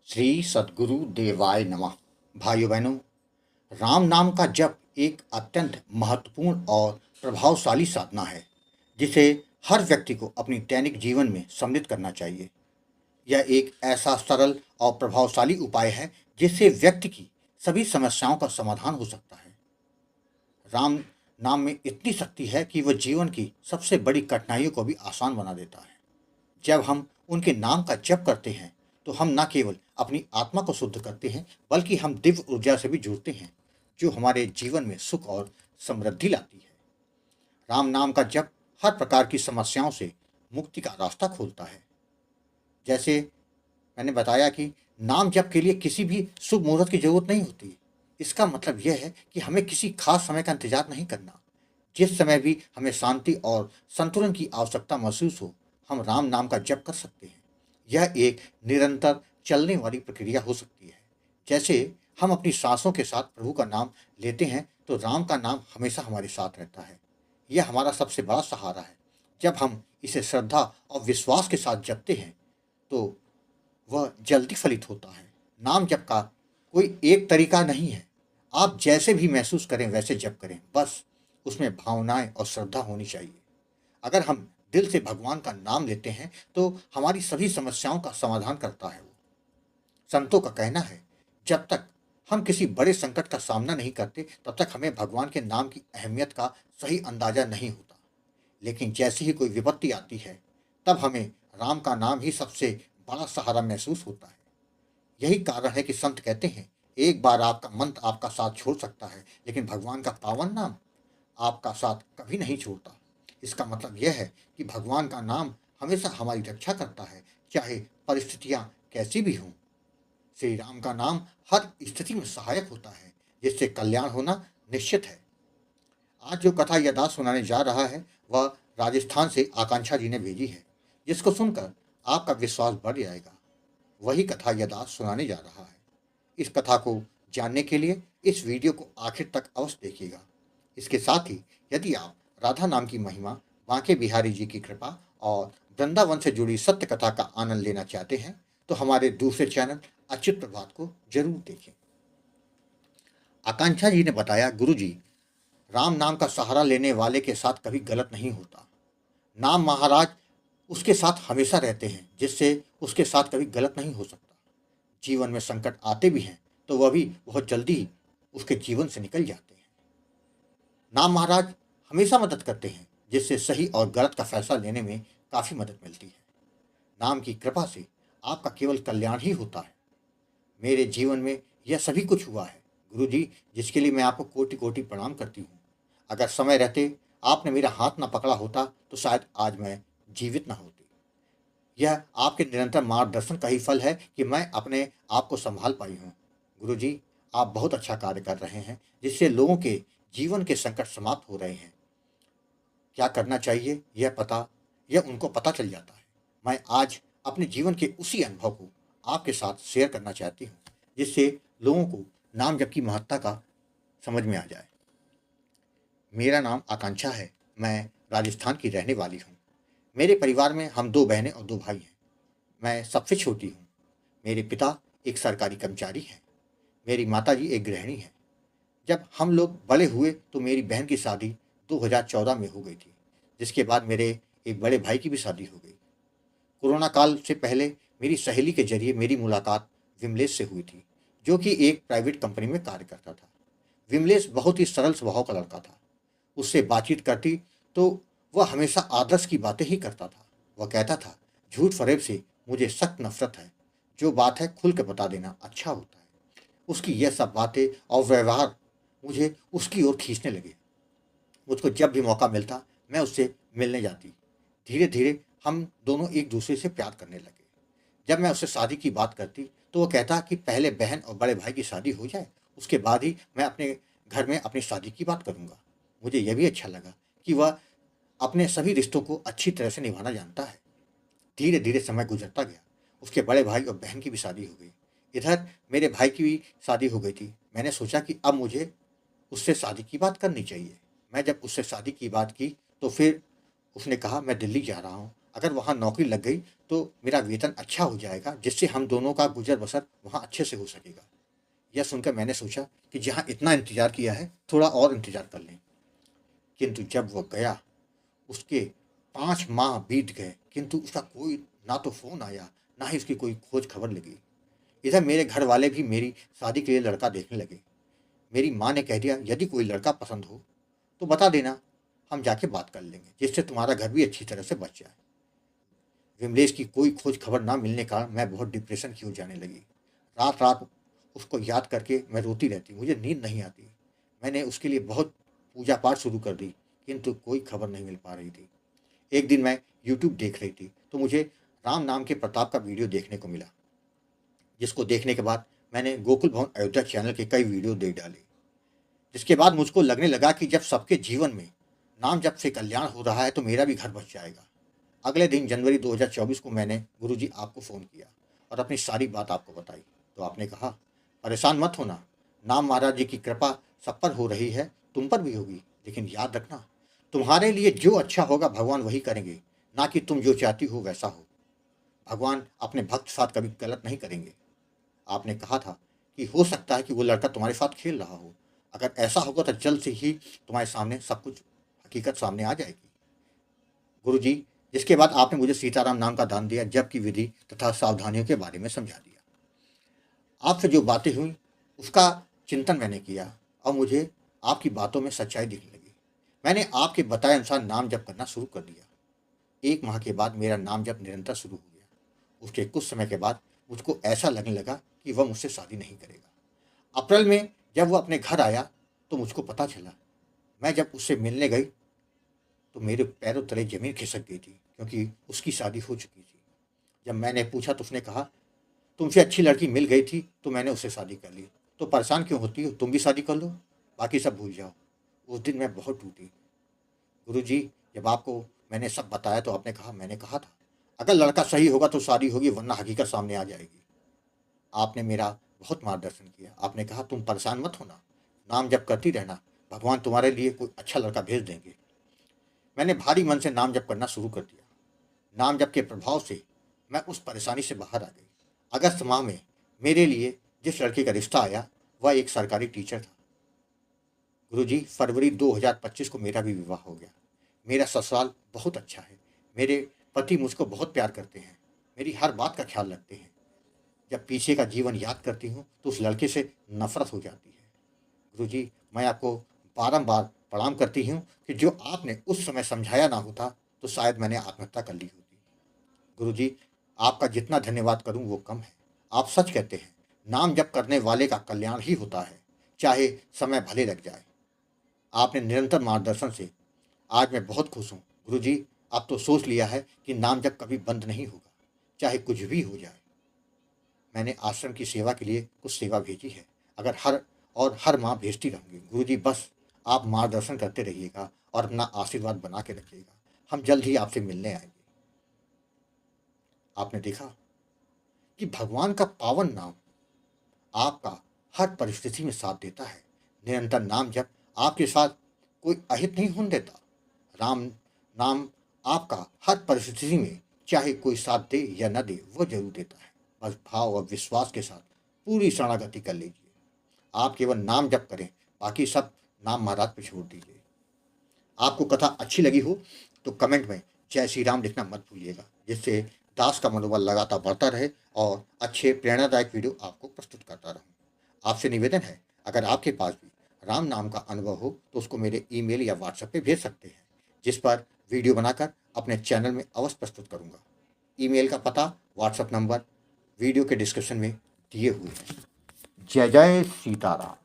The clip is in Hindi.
श्री सद्गुरु देवाय नमः। भाइयों बहनों, राम नाम का जप एक अत्यंत महत्वपूर्ण और प्रभावशाली साधना है जिसे हर व्यक्ति को अपनी दैनिक जीवन में सम्मिलित करना चाहिए। यह एक ऐसा सरल और प्रभावशाली उपाय है जिससे व्यक्ति की सभी समस्याओं का समाधान हो सकता है। राम नाम में इतनी शक्ति है कि वह जीवन की सबसे बड़ी कठिनाइयों को भी आसान बना देता है। जब हम उनके नाम का जप करते हैं तो हम न केवल अपनी आत्मा को शुद्ध करते हैं बल्कि हम दिव्य ऊर्जा से भी जुड़ते हैं जो हमारे जीवन में सुख और समृद्धि लाती है। राम नाम का जप हर प्रकार की समस्याओं से मुक्ति का रास्ता खोलता है। जैसे मैंने बताया कि नाम जप के लिए किसी भी शुभ मुहूर्त की जरूरत नहीं होती। इसका मतलब यह है कि हमें किसी खास समय का इंतजार नहीं करना। जिस समय भी हमें शांति और संतुलन की आवश्यकता महसूस हो, हम राम नाम का जप कर सकते हैं। यह एक निरंतर चलने वाली प्रक्रिया हो सकती है। जैसे हम अपनी सांसों के साथ प्रभु का नाम लेते हैं तो राम का नाम हमेशा हमारे साथ रहता है। यह हमारा सबसे बड़ा सहारा है। जब हम इसे श्रद्धा और विश्वास के साथ जपते हैं तो वह जल्दी फलित होता है। नाम जप का कोई एक तरीका नहीं है। आप जैसे भी महसूस करें वैसे जप करें, बस उसमें भावनाएं और श्रद्धा होनी चाहिए। अगर हम दिल से भगवान का नाम लेते हैं तो हमारी सभी समस्याओं का समाधान करता है वो। संतों का कहना है, जब तक हम किसी बड़े संकट का सामना नहीं करते तब तक हमें भगवान के नाम की अहमियत का सही अंदाजा नहीं होता। लेकिन जैसे ही कोई विपत्ति आती है तब हमें राम का नाम ही सबसे बड़ा सहारा महसूस होता है। यही कारण है कि संत कहते हैं, एक बार आपका मंत्र आपका साथ छोड़ सकता है लेकिन भगवान का पावन नाम आपका साथ कभी नहीं छोड़ता। इसका मतलब यह है कि भगवान का नाम हमेशा हमारी रक्षा करता है, चाहे परिस्थितियां कैसी भी हों। श्री राम का नाम हर स्थिति में सहायक होता है, जिससे कल्याण होना निश्चित है। आज जो कथा यह दास सुनाने जा रहा है वह राजस्थान से आकांक्षा जी ने भेजी है, जिसको सुनकर आपका विश्वास बढ़ जाएगा। वही कथा यह दास सुनाने जा रहा है। इस कथा को जानने के लिए इस वीडियो को आखिर तक अवश्य देखिएगा। इसके साथ ही यदि आप राधा नाम की महिमा, बांके बिहारी जी की कृपा और वृंदावन से जुड़ी सत्य कथा का आनंद लेना चाहते हैं तो हमारे दूसरे चैनल अच्युत प्रभात को जरूर देखें। आकांक्षा जी ने बताया, गुरु जी, राम नाम का सहारा लेने वाले के साथ कभी गलत नहीं होता। नाम महाराज उसके साथ हमेशा रहते हैं, जिससे उसके साथ कभी गलत नहीं हो सकता। जीवन में संकट आते भी हैं तो वह भी बहुत जल्दी उसके जीवन से निकल जाते हैं। नाम महाराज हमेशा मदद करते हैं, जिससे सही और गलत का फैसला लेने में काफ़ी मदद मिलती है। नाम की कृपा से आपका केवल कल्याण ही होता है। मेरे जीवन में यह सभी कुछ हुआ है गुरु जी, जिसके लिए मैं आपको कोटि कोटि प्रणाम करती हूँ। अगर समय रहते आपने मेरा हाथ ना पकड़ा होता तो शायद आज मैं जीवित ना होती। यह आपके निरंतर मार्गदर्शन का ही फल है कि मैं अपने आप को संभाल पाई हूँ। गुरु जी, आप बहुत अच्छा कार्य कर रहे हैं, जिससे लोगों के जीवन के संकट समाप्त हो रहे हैं। क्या करना चाहिए यह उनको पता चल जाता है। मैं आज अपने जीवन के उसी अनुभव को आपके साथ शेयर करना चाहती हूँ, जिससे लोगों को नाम जप की महत्ता का समझ में आ जाए। मेरा नाम आकांक्षा है। मैं राजस्थान की रहने वाली हूँ। मेरे परिवार में हम 2 बहनें और 2 भाई हैं। मैं सबसे छोटी हूँ। मेरे पिता एक सरकारी कर्मचारी हैं। मेरी माताजी एक गृहिणी हैं। जब हम लोग बड़े हुए तो मेरी बहन की शादी 2014 में हो गई थी, जिसके बाद मेरे एक बड़े भाई की भी शादी हो गई। कोरोना काल से पहले मेरी सहेली के जरिए मेरी मुलाकात विमलेश से हुई थी, जो कि एक प्राइवेट कंपनी में कार्य करता था। विमलेश बहुत ही सरल स्वभाव का लड़का था। उससे बातचीत करती तो वह हमेशा आदर्श की बातें ही करता था। वह कहता था, झूठ फरेब से मुझे सख्त नफरत है। जो बात है खुल के बता देना अच्छा होता है। उसकी यह सब बातें और व्यवहार मुझे उसकी ओर खींचने लगे। मुझको जब भी मौका मिलता मैं उससे मिलने जाती। धीरे धीरे हम दोनों एक दूसरे से प्यार करने लगे। जब मैं उससे शादी की बात करती तो वो कहता कि पहले बहन और बड़े भाई की शादी हो जाए, उसके बाद ही मैं अपने घर में अपनी शादी की बात करूँगा। मुझे यह भी अच्छा लगा कि वह अपने सभी रिश्तों को अच्छी तरह से निभाना जानता है। धीरे धीरे समय गुजरता गया। उसके बड़े भाई और बहन की भी शादी हो गई। इधर मेरे भाई की भी शादी हो गई थी। मैंने सोचा कि अब मुझे उससे शादी की बात करनी चाहिए। मैं जब उससे शादी की बात की तो फिर उसने कहा, मैं दिल्ली जा रहा हूँ, अगर वहाँ नौकरी लग गई तो मेरा वेतन अच्छा हो जाएगा, जिससे हम दोनों का गुजर बसर वहाँ अच्छे से हो सकेगा। यह सुनकर मैंने सोचा कि जहाँ इतना इंतजार किया है, थोड़ा और इंतजार कर लें। किंतु जब वह गया, उसके 5 माह बीत गए, किंतु उसका कोई ना तो फ़ोन आया, ना ही उसकी कोई खोज खबर लगी। इधर मेरे घर वाले भी मेरी शादी के लिए लड़का देखने लगे। मेरी माँ ने कह दिया, यदि कोई लड़का पसंद हो तो बता देना, हम जाके बात कर लेंगे, जिससे तुम्हारा घर भी अच्छी तरह से बच जाए। विमलेश की कोई खोज खबर ना मिलने का मैं बहुत डिप्रेशन की ओर जाने लगी। रात रात उसको याद करके मैं रोती रहती, मुझे नींद नहीं आती। मैंने उसके लिए बहुत पूजा पाठ शुरू कर दी, किंतु कोई खबर नहीं मिल पा रही थी। एक दिन मैं यूट्यूब देख रही थी तो मुझे राम नाम के प्रताप का वीडियो देखने को मिला, जिसको देखने के बाद मैंने गोकुल भवन अयोध्या चैनल के कई वीडियो देख डाले। जिसके बाद मुझको लगने लगा कि जब सबके जीवन में नाम जप से कल्याण हो रहा है तो मेरा भी घर बच जाएगा। अगले दिन जनवरी 2024 को मैंने गुरुजी आपको फ़ोन किया और अपनी सारी बात आपको बताई। तो आपने कहा, परेशान मत होना, नाम महाराज जी की कृपा सब पर हो रही है, तुम पर भी होगी, लेकिन याद रखना, तुम्हारे लिए जो अच्छा होगा भगवान वही करेंगे, ना कि तुम जो चाहती हो वैसा हो। भगवान अपने भक्त साथ कभी गलत नहीं करेंगे। आपने कहा था कि हो सकता है कि वो लड़का तुम्हारे साथ खेल रहा हो। अगर ऐसा होगा तो जल्द से ही तुम्हारे सामने सब कुछ हकीकत सामने आ जाएगी। गुरुजी, जिसके बाद आपने मुझे सीताराम नाम का दान दिया, जप की विधि तथा सावधानियों के बारे में समझा दिया। आपसे जो बातें हुई उसका चिंतन मैंने किया और मुझे आपकी बातों में सच्चाई दिखने लगी। मैंने आपके बताए अनुसार नाम जप करना शुरू कर दिया। 1 माह के बाद मेरा नाम जप निरंतर शुरू हो गया। उसके कुछ समय के बाद मुझको ऐसा लगने लगा कि वह मुझसे शादी नहीं करेगा। अप्रैल में जब वह अपने घर आया तो मुझको पता चला। मैं जब उससे मिलने गई तो मेरे पैरों तले ज़मीन खिसक गई थी, क्योंकि उसकी शादी हो चुकी थी। जब मैंने पूछा तो उसने कहा, तुमसे अच्छी लड़की मिल गई थी तो मैंने उससे शादी कर ली। तो परेशान क्यों होती हो, तुम भी शादी कर लो, बाकी सब भूल जाओ। उस दिन मैं बहुत टूटी। गुरुजी, जब आपको मैंने सब बताया तो आपने कहा, मैंने कहा था अगर लड़का सही होगा तो शादी होगी, वरना हकीकत सामने आ जाएगी। आपने मेरा बहुत मार्गदर्शन किया। आपने कहा, तुम परेशान मत होना, नाम जप करती रहना, भगवान तुम्हारे लिए कोई अच्छा लड़का भेज देंगे। मैंने भारी मन से नाम जप करना शुरू कर दिया। नाम जप के प्रभाव से मैं उस परेशानी से बाहर आ गई। अगस्त माह में मेरे लिए जिस लड़के का रिश्ता आया वह एक सरकारी टीचर था। गुरुजी, फरवरी 2025 को मेरा भी विवाह हो गया। मेरा ससुराल बहुत अच्छा है। मेरे पति मुझको बहुत प्यार करते हैं, मेरी हर बात का ख्याल रखते हैं। जब पीछे का जीवन याद करती हूँ तो उस लड़के से नफरत हो जाती है। गुरुजी, मैं आपको बारंबार प्रणाम करती हूँ कि जो आपने उस समय समझाया ना होता तो शायद मैंने आत्महत्या कर ली होती। गुरुजी, आपका जितना धन्यवाद करूं वो कम है। आप सच कहते हैं, नाम जप करने वाले का कल्याण ही होता है, चाहे समय भले लग जाए। आपने निरंतर मार्गदर्शन से आज मैं बहुत खुश हूँ। गुरुजी, अब तो सोच लिया है कि नाम जप कभी बंद नहीं होगा, चाहे कुछ भी हो जाए। मैंने आश्रम की सेवा के लिए कुछ सेवा भेजी है, अगर हर माह भेजती रहूँगी। गुरुजी, बस आप मार्गदर्शन करते रहिएगा और अपना आशीर्वाद बना के रखिएगा। हम जल्द ही आपसे मिलने आएंगे। आपने देखा कि भगवान का पावन नाम आपका हर परिस्थिति में साथ देता है। निरंतर नाम जप आपके साथ कोई अहित नहीं होने देता। राम नाम आपका हर परिस्थिति में, चाहे कोई साथ दे या न दे, वह जरूर देता है। बस भाव और विश्वास के साथ पूरी शरणागति कर लीजिए। आप केवल नाम जप करें, बाकी सब नाम महाराज पे छोड़ दीजिए। आपको कथा अच्छी लगी हो तो कमेंट में जय श्री राम लिखना मत भूलिएगा, जिससे दास का मनोबल लगातार बढ़ता रहे और अच्छे प्रेरणादायक वीडियो आपको प्रस्तुत करता रहूं। आपसे निवेदन है, अगर आपके पास भी राम नाम का अनुभव हो तो उसको मेरे ईमेल या व्हाट्सएप पे भेज सकते हैं, जिस पर वीडियो बनाकर अपने चैनल में अवश्य प्रस्तुत करूँगा। ईमेल का पता, व्हाट्सएप नंबर वीडियो के डिस्क्रिप्शन में दिए हुए हैं। जय जय सीताराम।